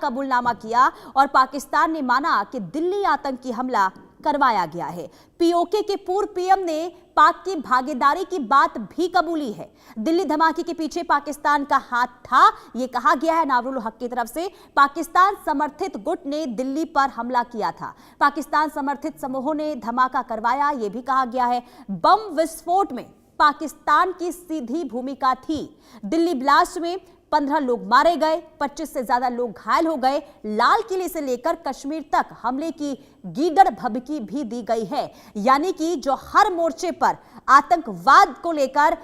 कबूलनामा किया और पाकिस्तान ने माना कि दिल्ली आतंकी हमला करवाया गया है। पीओके के पूर्व पीएम ने पाक की भागीदारी की बात भी कबूली है। दिल्ली धमाके के पीछे पाकिस्तान का हाथ था, यह कहा गया है नावरुल हक की तरफ से। पाकिस्तान समर्थित गुट ने दिल्ली पर हमला किया था। पाकिस्तान समर्थित समूहों ने धमाका करवाया, यह भी कहा गया है। बम विस्फोट में पाकिस्तान की सीधी भूमिका थी। दिल्ली ब्लास्ट में 15 लोग मारे गए, 25 से ज्यादा लोग घायल हो गए। लाल किले से लेकर कश्मीर तक हमले की गीदड़ भभकी भी दी गई है। यानी कि जो हर मोर्चे पर आतंकवाद को लेकर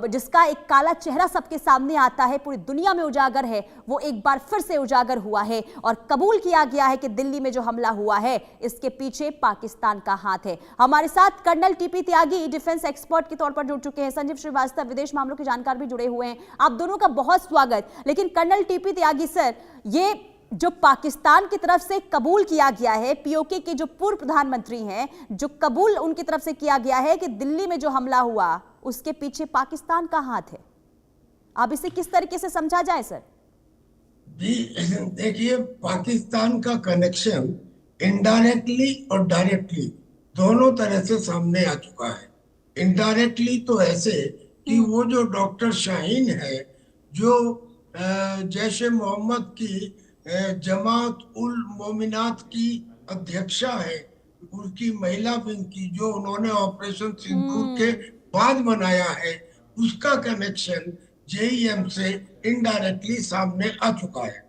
जिसका एक काला चेहरा सबके सामने आता है, पूरी दुनिया में उजागर है, वो एक बार फिर से उजागर हुआ है और कबूल किया गया है कि दिल्ली में जो हमला हुआ है इसके पीछे पाकिस्तान का हाथ है। हमारे साथ कर्नल टीपी त्यागी डिफेंस एक्सपर्ट के तौर पर जुड़ चुके हैं, संजीव श्रीवास्तव विदेश मामलों के जानकार भी जुड़े हुए हैं। आप दोनों का बहुत स्वागत। लेकिन कर्नल टीपी त्यागी सर, ये जो पाकिस्तान की तरफ से कबूल किया गया है, पीओके के जो पूर्व प्रधानमंत्री हैं, जो कबूल उनकी तरफ से किया गया है कि दिल्ली में जो हमला हुआ उसके पीछे पाकिस्तान का हाथ है, आप इसे किस तरीके से समझा जाए सर? देखिए, पाकिस्तान का कनेक्शन इनडायरेक्टली और डायरेक्टली दोनों तरह से सामने आ चुका है। इनडायरेक्टली तो ऐसे कि वो जो डॉक्टर शाहीन है, जो जैश ए मोहम्मद की जमात उल मोमिनात की अध्यक्षा है, उसकी महिला विंग की, जो उन्होंने ऑपरेशन सिंदूर के बाद बनाया है, उसका कनेक्शन जेईएम से इनडायरेक्टली सामने आ चुका है।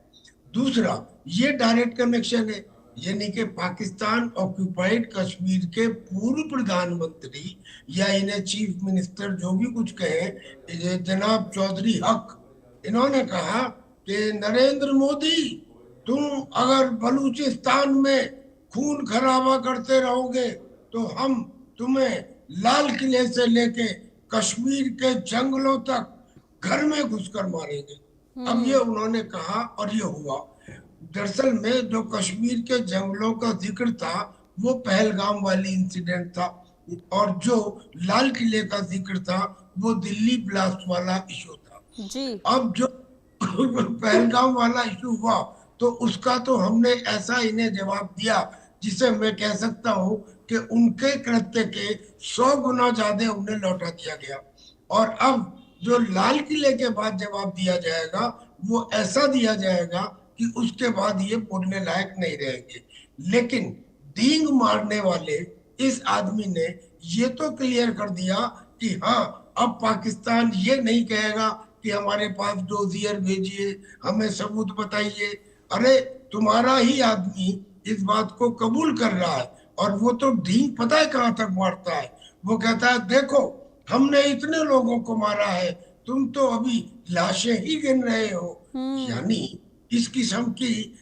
दूसरा, ये डायरेक्ट कनेक्शन है, यानी कि पाकिस्तान ऑक्यूपाइड कश्मीर के पूर्व प्रधानमंत्री या इन्हें चीफ मिनिस्टर जो भी कुछ कहे, जनाब चौधरी हक, इन्होंने कहा कि नरेंद्र मोदी, तुम अगर बलूचिस्तान में खून खराबा करते रहोगे तो हम तुम्हें लाल किले से लेके कश्मीर के जंगलों तक घर में घुसकर मारेंगे। अब ये उन्होंने कहा और ये हुआ। दरअसल में जो कश्मीर के जंगलों का जिक्र था वो पहलगाम वाली इंसिडेंट था, और जो लाल किले का जिक्र था वो दिल्ली ब्लास्ट वाला इशू था जी। अब जो पहलगाम वाला इशू हुआ तो उसका तो हमने ऐसा इन्हें जवाब दिया जिसे मैं कह सकता हूँ कि उनके कृत्य के 100 गुना ज्यादा उन्हें लौटा दिया गया। और अब जो लाल किले के बाद जवाब दिया जाएगा वो ऐसा दिया जाएगा कि उसके बाद ये बोलने लायक नहीं रहेंगे। लेकिन डींग मारने वाले इस आदमी ने ये तो क्लियर कर दिया कि हाँ, अब पाकिस्तान ये नहीं कहेगा कि हमारे पास डोजियर भेजिए, हमें सबूत बताइए। अरे, तुम्हारा ही आदमी इस बात को कबूल कर रहा है, और वो तो ढींग पता है कहां तक मारता है। वो कहता है, देखो हमने इतने लोगों को मारा है, तुम तो अभी लाशें ही गिन रहे हो। यानी इस किस्म की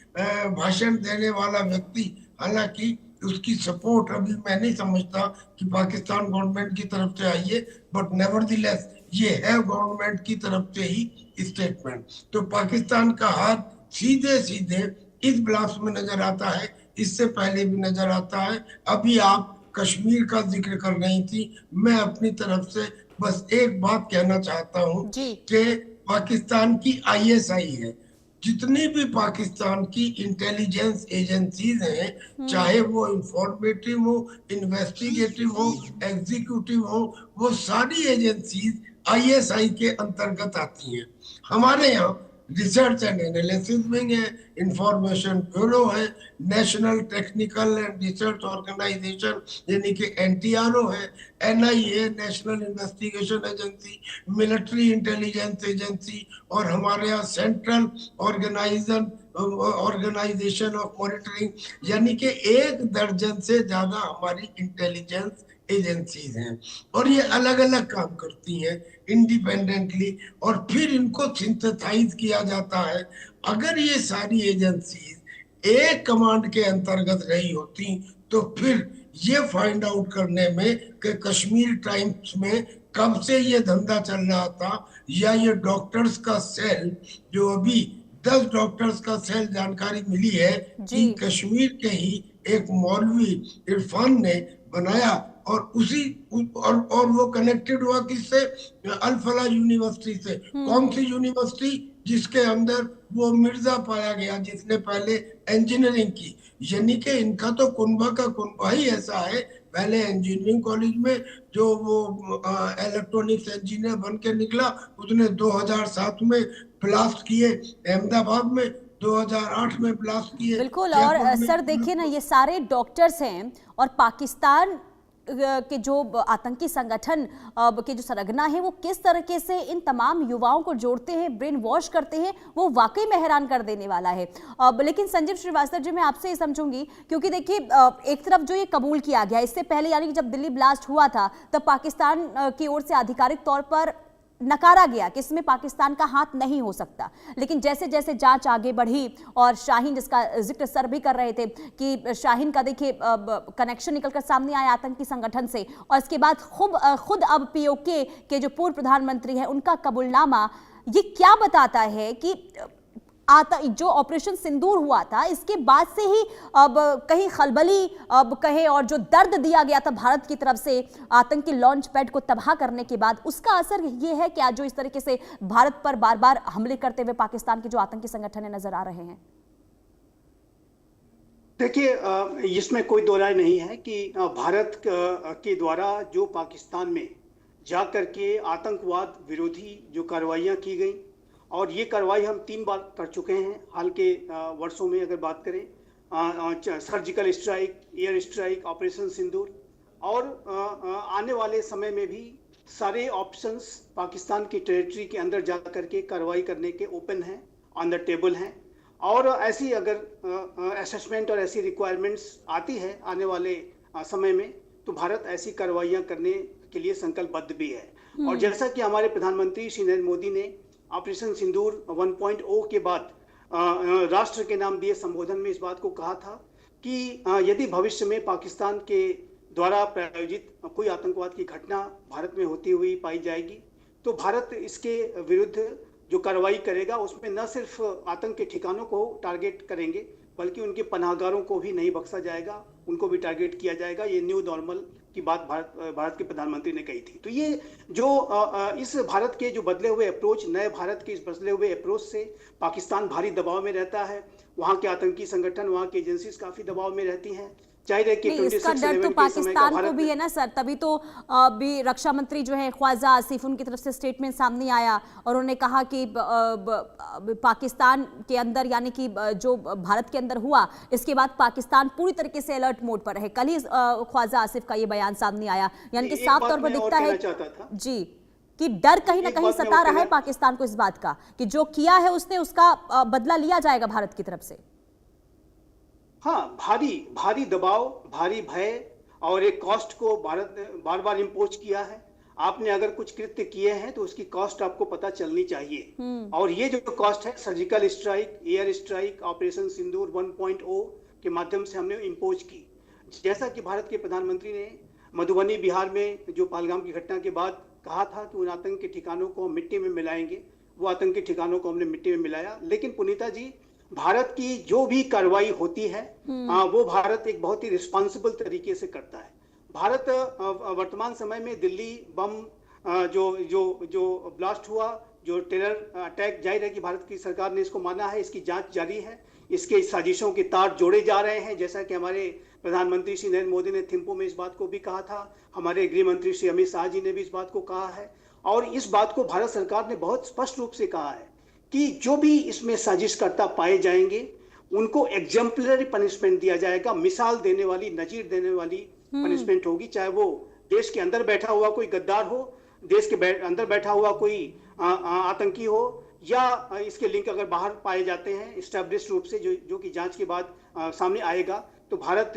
भाषण देने वाला व्यक्ति, हालांकि उसकी सपोर्ट अभी मैं नहीं समझता कि पाकिस्तान गवर्नमेंट की तरफ से आई है, बट नेवरदलेस ये है गवर्नमेंट की तरफ से ही स्टेटमेंट। तो पाकिस्तान का हाथ सीधे सीधे इस ब्लास्ट में नजर आता है, इससे पहले भी नजर आता है। अभी आप कश्मीर का जिक्र कर रही थी, मैं अपनी तरफ से बस एक बात कहना चाहता हूँ कि पाकिस्तान की आईएसआई है, जितनी भी पाकिस्तान की इंटेलिजेंस एजेंसीज हैं, चाहे वो इंफॉर्मेटिव हो, इन्वेस्टिगेटिव हो, एग्जीक्यूटिव हो, वो सारी एजेंसीज आईएसआई के अंतर्गत आती हैं। हमारे यहाँ रिसर्च एंड एनालिसिस विंग है, इंफॉर्मेशन ब्यूरो है, national technical and research organisation यानी कि एनटीआरओ है, NIA national investigation agency, military intelligence agency, और हमारे यहाँ सेंट्रल ऑर्गेनाइजेशन ऑफ मॉनिटरिंग, यानी कि 1 दर्जन से ज्यादा हमारी इंटेलिजेंस एजेंसीज हैं, और ये अलग अलग काम करती हैं इंडिपेंडेंटली, और फिर इनको सिंथेसाइज किया जाता है। अगर ये सारी एजेंसीज एक कमांड के अंतर्गत रही होती तो फिर ये फाइंड आउट करने में कि कश्मीर टाइम्स में कब से ये धंधा चल रहा था, या ये डॉक्टर्स का सेल, जो अभी 10 डॉक्टर्स का सेल जानकारी मिली है कि कश्मीर के ही एक मौलवी इरफान ने बनाया, और उसी और वो कनेक्टेड हुआ किससे? अल फला यूनिवर्सिटी से। कौन सी यूनिवर्सिटी? जिसके अंदर वो मिर्जा पाया गया जिसने पहले इंजीनियरिंग की। यानी कि इनका तो कुनबा का कुनबा ही ऐसा है। पहले इंजीनियरिंग कॉलेज में जो वो इलेक्ट्रॉनिक्स इंजीनियर बन के निकला, उसने 2007 में ब्लास्ट किए अहमदाबाद में, 2008 में ब्लास्ट किए बिल्कुल। और जयपुर में। सर देखिए ना, ये सारे डॉक्टर्स हैं और पाकिस्तान के जो आतंकी संगठन के जो सरगना है वो किस तरीके से इन तमाम युवाओं को जोड़ते हैं, ब्रेन वॉश करते हैं, वो वाकई में हैरान कर देने वाला है। लेकिन संजीव श्रीवास्तव जी, मैं आपसे ये समझूंगी, क्योंकि देखिए एक तरफ जो ये कबूल किया गया, इससे पहले यानी कि जब दिल्ली ब्लास्ट हुआ था तब पाकिस्तान की ओर से आधिकारिक तौर पर नकारा गया कि इसमें पाकिस्तान का हाथ नहीं हो सकता। लेकिन जैसे जैसे जांच आगे बढ़ी और शाहीन, जिसका जिक्र सर भी कर रहे थे कि शाहीन का देखिए कनेक्शन निकलकर सामने आया आतंकी संगठन से, और इसके बाद खुद अब पीओके के जो पूर्व प्रधानमंत्री हैं उनका कबूलनामा, ये क्या बताता है कि जो ऑपरेशन सिंदूर हुआ था इसके बाद से ही अब कहीं खलबली अब कहे और जो दर्द दिया गया था भारत की तरफ से आतंकी लॉन्च पैड को तबाह करने के बाद, उसका असर ये है क्या जो इस तरीके से भारत पर बार बार हमले करते हुए पाकिस्तान के जो आतंकी संगठन नजर आ रहे हैं? देखिए, इसमें कोई दो राय नहीं है कि भारत के द्वारा जो पाकिस्तान में जाकर के आतंकवाद विरोधी जो कार्रवाइयां की गई, और ये कार्रवाई हम 3 बार कर चुके हैं हाल के वर्षों में। अगर बात करें surgical strike, air strike, operation Sindoor, और आने वाले समय में भी सारे ऑप्शंस पाकिस्तान की टेरिटरी के अंदर जा करके कार्रवाई करने के ओपन हैं, ऑन द टेबल हैं। और ऐसी अगर असेसमेंट और ऐसी रिक्वायरमेंट्स आती है आने वाले समय में, तो भारत ऐसी कार्रवाइयाँ करने के लिए संकल्पबद्ध भी है। और जैसा कि हमारे प्रधानमंत्री श्री नरेंद्र मोदी ने ऑपरेशन सिंदूर 1.0 के बाद राष्ट्र के नाम दिए संबोधन में इस बात को कहा था कि यदि भविष्य में पाकिस्तान के द्वारा प्रायोजित कोई आतंकवाद की घटना भारत में होती हुई पाई जाएगी, तो भारत इसके विरुद्ध जो कार्रवाई करेगा उसमें न सिर्फ आतंक के ठिकानों को टारगेट करेंगे, बल्कि उनके पनाहगारों को भी नहीं बख्शा जाएगा, उनको भी टारगेट किया जाएगा। ये न्यू नॉर्मल की बात भारत के प्रधानमंत्री ने कही थी। तो ये जो इस भारत के जो बदले हुए अप्रोच, नए भारत के इस बदले हुए अप्रोच से पाकिस्तान भारी दबाव में रहता है। वहाँ के आतंकी संगठन, वहाँ की एजेंसीज काफी दबाव में रहती हैं। इसका डर तो पाकिस्तान को भी है ना सर, तभी तो भी रक्षा मंत्री जो है ख्वाजा आसिफ, उनकी तरफ से स्टेटमेंट सामने आया और उन्होंने कहा कि पाकिस्तान के अंदर यानी कि जो भारत के अंदर हुआ इसके बाद पाकिस्तान पूरी तरीके से अलर्ट मोड पर है। कल ही ख्वाजा आसिफ का ये बयान सामने आया, यानी कि साफ तौर पर दिखता है जी कि डर कहीं ना कहीं सता रहा है पाकिस्तान को इस बात का कि जो किया है उसने उसका बदला लिया जाएगा भारत की तरफ से। हाँ, भारी दबाव, भारी भय और एक कॉस्ट को भारत ने बार बार इम्पोज किया है। आपने अगर कुछ कृत्य किए हैं तो उसकी कॉस्ट आपको पता चलनी चाहिए। और ये जो कॉस्ट है, surgical strike, air strike, operation Sindoor 1.0 के माध्यम से हमने इम्पोज की। जैसा कि भारत के प्रधानमंत्री ने मधुबनी बिहार में जो पहलगाम की घटना के बाद कहा था कि उन आतंक के ठिकानों को हम मिट्टी में मिलाएंगे, वो आतंक के ठिकानों को हमने मिट्टी में मिलाया। लेकिन पुनीता जी, भारत की जो भी कार्रवाई होती है वो भारत एक बहुत ही रिस्पॉन्सिबल तरीके से करता है। भारत वर्तमान समय में दिल्ली बम जो ब्लास्ट हुआ, जो टेरर अटैक, जाहिर है कि भारत की सरकार ने इसको माना है, इसकी जांच जारी है, इसके साजिशों के तार जोड़े जा रहे हैं। जैसा कि हमारे प्रधानमंत्री श्री नरेंद्र मोदी ने थिम्पू में इस बात को भी कहा था, हमारे गृह मंत्री श्री अमित शाह जी ने भी इस बात को कहा है, और इस बात को भारत सरकार ने बहुत स्पष्ट रूप से कहा है कि जो भी इसमें साजिशकर्ता पाए जाएंगे उनको एग्जाम्पलरी पनिशमेंट दिया जाएगा, मिसाल देने वाली, नजीर देने वाली पनिशमेंट होगी। चाहे वो देश के अंदर बैठा हुआ कोई गद्दार हो, देश के अंदर बैठा हुआ कोई आतंकी हो, या इसके लिंक अगर बाहर पाए जाते हैं एस्टैब्लिश रूप से, जो कि जांच के बाद सामने आएगा, तो भारत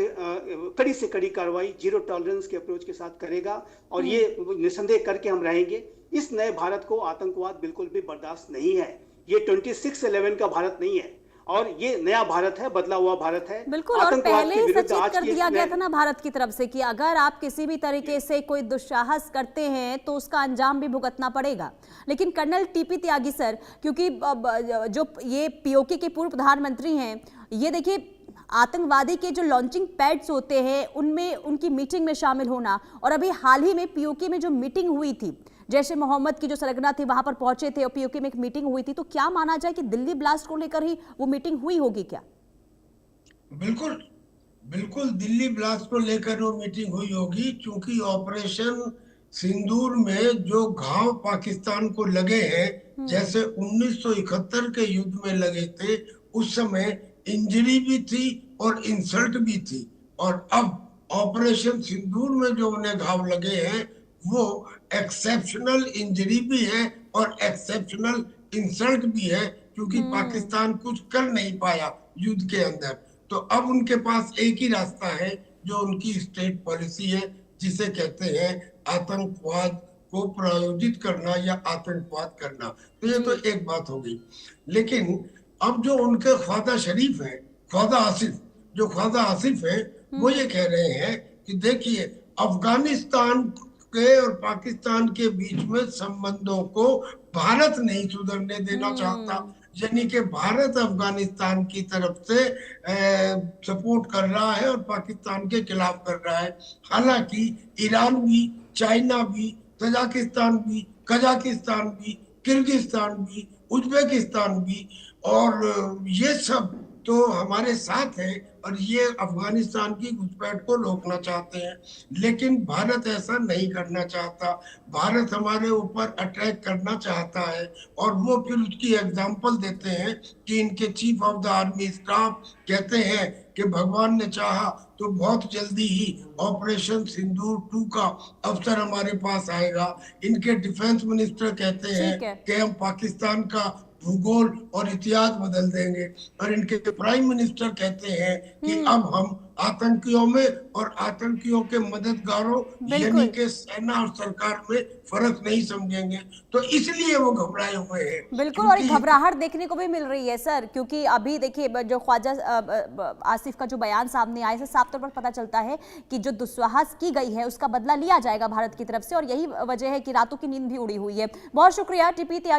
कड़ी से कड़ी कार्रवाई जीरो टॉलरेंस के अप्रोच के साथ करेगा। और ये निसंदेह करके हम रहेंगे, इस नए भारत को आतंकवाद बिल्कुल भी बर्दाश्त नहीं है। ये 26/11 का भारत नहीं है, और ये नया भारत है, बदला हुआ भारत है। बिल्कुल, और पहले ही सचेत कर दिया गया था ना भारत की तरफ से कि अगर आप किसी भी तरीके से कोई दुस्साहस करते हैं तो उसका अंजाम भी भुगतना पड़ेगा। लेकिन कर्नल टीपी त्यागी सर, क्योंकि जो ये पीओके के पूर्व प्रधानमंत्री हैं, ये देखिए आतंकवादी के जो लॉन्चिंग पैड्स होते हैं उनमें उनकी मीटिंग में शामिल होना, और अभी हाल ही में पीओके में जो मीटिंग हुई थी जैश ए मोहम्मद की जो सरगना थी वहां पर पहुंचे थे और पीओके में एक मीटिंग हुई थी, तो क्या माना जाए कि दिल्ली ब्लास्ट को लेकर ही वो मीटिंग हुई होगी क्या? बिल्कुल बिल्कुल, दिल्ली ब्लास्ट को लेकर वो मीटिंग हुई होगी, क्योंकि ऑपरेशन सिंदूर में जो घाव पाकिस्तान को लगे हैं, जैसे 1971 के युद्ध में लगे थे, उस समय इंजरी भी थी और इंसल्ट भी थी। और अब ऑपरेशन सिंदूर में जो उन्हें घाव लगे हैं, वो एक्सेप्शनल इंजरी भी है और एक्सेप्शनल इंसल्ट भी है, क्योंकि पाकिस्तान कुछ कर नहीं पाया युद्ध के अंदर। तो अब उनके पास एक ही रास्ता है, जो उनकी स्टेट पॉलिसी है, जिसे कहते हैं आतंकवाद को प्रायोजित करना या आतंकवाद करना। तो ये तो एक बात हो गई। लेकिन अब जो उनके ख्वाजा शरीफ है, ख्वाजा आसिफ, जो ख्वाजा आसिफ है, वो ये कह रहे हैं कि देखिए, अफगानिस्तान के और पाकिस्तान के बीच में संबंधों को भारत नहीं सुधरने देना चाहता। यानी कि भारत अफगानिस्तान की तरफ से सपोर्ट कर रहा है और पाकिस्तान के खिलाफ कर रहा है। हालांकि ईरान भी, चाइना भी, तजाकिस्तान भी, कजाकिस्तान भी, किर्गिस्तान भी, उज्बेकिस्तान भी, और ये सब तो हमारे साथ है और ये अफगानिस्तान की घुसपैठ को रोकना चाहते हैं। लेकिन भारत ऐसा नहीं करना चाहता। भारत हमारे ऊपर अटैक करना चाहता है, और वो फिर उसकी एग्जांपल देते हैं कि इनके chief of the army staff कहते हैं कि भगवान ने चाहा तो बहुत जल्दी ही ऑपरेशन सिंदूर 2 का अवसर हमारे पास आएगा। इनके डिफेंस मिनिस्टर कहते हैं कि हम पाकिस्तान का भूगोल और इतिहास बदल देंगे, और इनके प्राइम मिनिस्टर कहते हैं कि अब हम आतंकियों में और आतंकियों के मददगारों यानी कि सेना और सरकार में फर्क नहीं समझेंगे। तो इसलिए वो घबराए हुए हैं। बिल्कुल, और घबराहट देखने को भी मिल रही है सर, क्योंकि अभी देखिए जो ख्वाजा आसिफ का जो बयान सामने आया, से साफ तौर पर पता चलता है कि जो दुस्साहस की गई है उसका बदला लिया जाएगा भारत की तरफ से, और यही वजह है कि रातों की नींद भी उड़ी हुई है। बहुत शुक्रिया टीपी त्यागी।